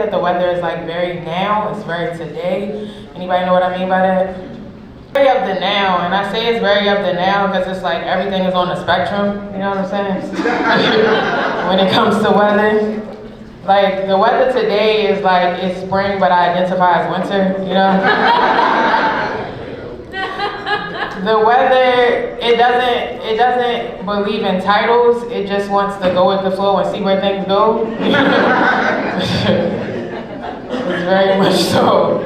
The weather is like very now, it's very today. Anybody know what I mean by that? Very of the now, and I say it's very of the now because it's like everything is on the spectrum, you know what I'm saying? When it comes to weather. Like the weather today is like it's spring but I identify as winter, you know? The weather, it doesn't believe in titles, it just wants to go with the flow and see where things go. It's very much so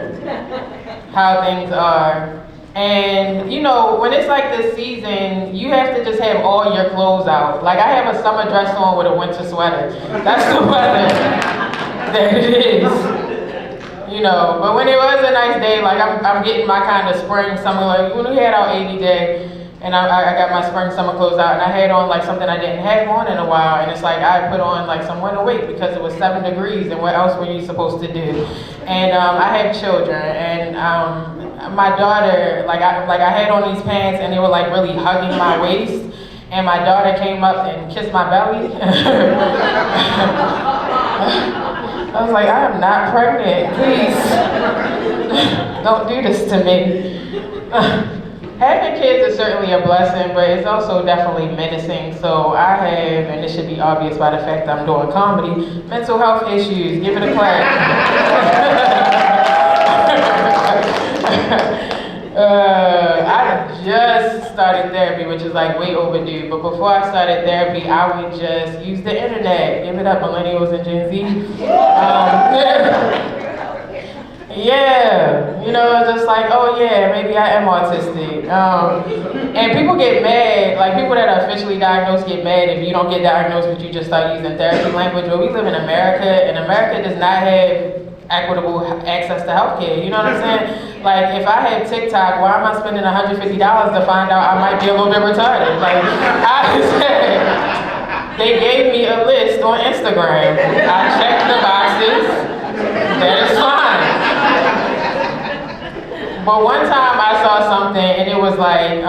how things are. And you know, when it's like this season, you have to just have all your clothes out. Like I have a summer dress on with a winter sweater. That's the weather that it is. You know, but when it was a nice day, like I'm getting my kind of spring, summer, like when we had our 80 day, and I got my spring, summer clothes out, and I had on like something I didn't have on in a while, and it's like I put on like some winter weight because it was 7 degrees, and what else were you supposed to do? And I have children, and my daughter, like I had on these pants, and they were like really hugging my waist, and my daughter came up and kissed my belly. I was like, I am not pregnant, please. Don't do this to me. Having kids is certainly a blessing, but it's also definitely menacing. So I have, and it should be obvious by the fact that I'm doing comedy, mental health issues. Give it a clap. I just started therapy, which is like way overdue. But before I started therapy, I would just use the internet. Give it up, millennials and Gen Z. Yeah, you know, it's just like, oh yeah, maybe I am autistic. And people get mad, like people that are officially diagnosed get mad if you don't get diagnosed but you just start using therapy language. But we live in America, and America does not have equitable access to healthcare, you know what I'm saying? Like if I have TikTok, why am I spending $150 to find out I might be a little bit retarded? Like I said, they gave me a list on Instagram. I checked the boxes, that is fine. But one time I saw something and it was like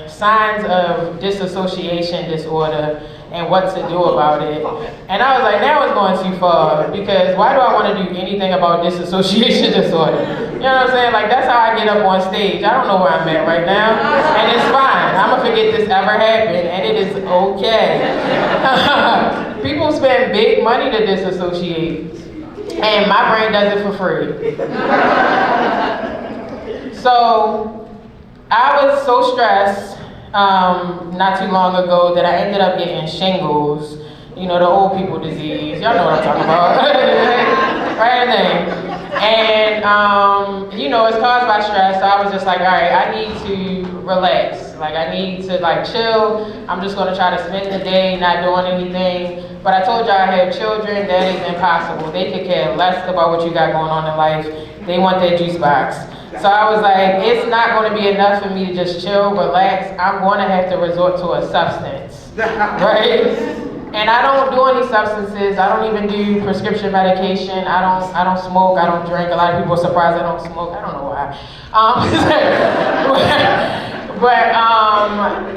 signs of dissociation disorder and what to do about it. And I was like, now it's going too far, because why do I want to do anything about dissociation disorder? You know what I'm saying? Like that's how I get up on stage. I don't know where I'm at right now, and it's fine. I'm gonna forget this ever happened, and it is okay. People spend big money to disassociate, and my brain does it for free. So I was so stressed not too long ago that I ended up getting shingles. You know, the old people disease. Y'all know what I'm talking about. Right thing. And you know, it's caused by stress. So I was just like, all right, I need to relax. Like I need to like chill. I'm just gonna try to spend the day not doing anything. But I told y'all I have children. That is impossible. They could care less about what you got going on in life. They want their juice box. So I was like, it's not going to be enough for me to just chill, relax. I'm going to have to resort to a substance, right? And I don't do any substances. I don't even do prescription medication. I don't smoke. I don't drink. A lot of people are surprised I don't smoke. I don't know why. But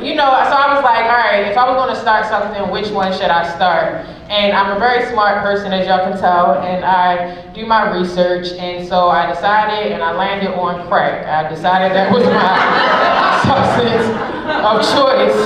you know, so I was like, all right, if I was going to start something, which one should I start? And I'm a very smart person, as y'all can tell, and I do my research, and so I decided, and I landed on crack. I decided that was my substance of choice.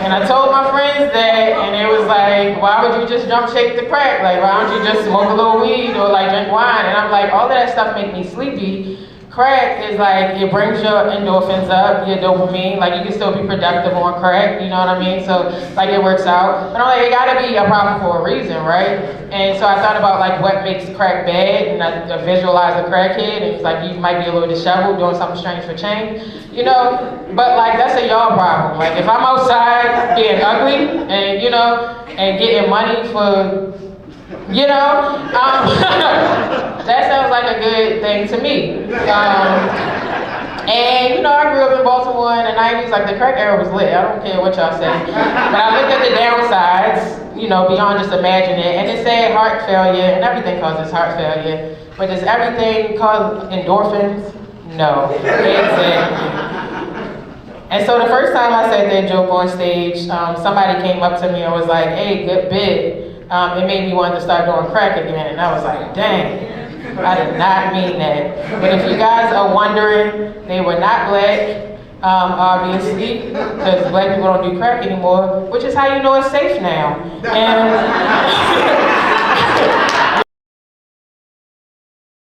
And I told my friends that, and it was like, why would you just jump shake the crack? Like, why don't you just smoke a little weed or like drink wine? And I'm like, all of that stuff make me sleepy. Crack is like, it brings your endorphins up, your dopamine, like you can still be productive on crack, you know what I mean? So like it works out. But I'm like, it gotta be a problem for a reason, right? And so I thought about like what makes crack bad, and I visualized a crackhead, and it's like you might be a little disheveled doing something strange for change, you know? But like that's a y'all problem. Like if I'm outside being ugly and you know, and getting money for, you know, that sounds like a good thing to me. And you know, I grew up in Baltimore in the 90s, like the crack era was lit. I don't care what y'all say. But I looked at the downsides, you know, beyond just imagining it, and it said heart failure, and everything causes heart failure. But does everything cause endorphins? No, exactly. And so the first time I said that joke on stage, somebody came up to me and was like, hey, good bit. it made me want to start doing crack again. And I was like, dang, I did not mean that. But if you guys are wondering, they were not black. Obviously, because black people don't do crack anymore, which is how you know it's safe now. And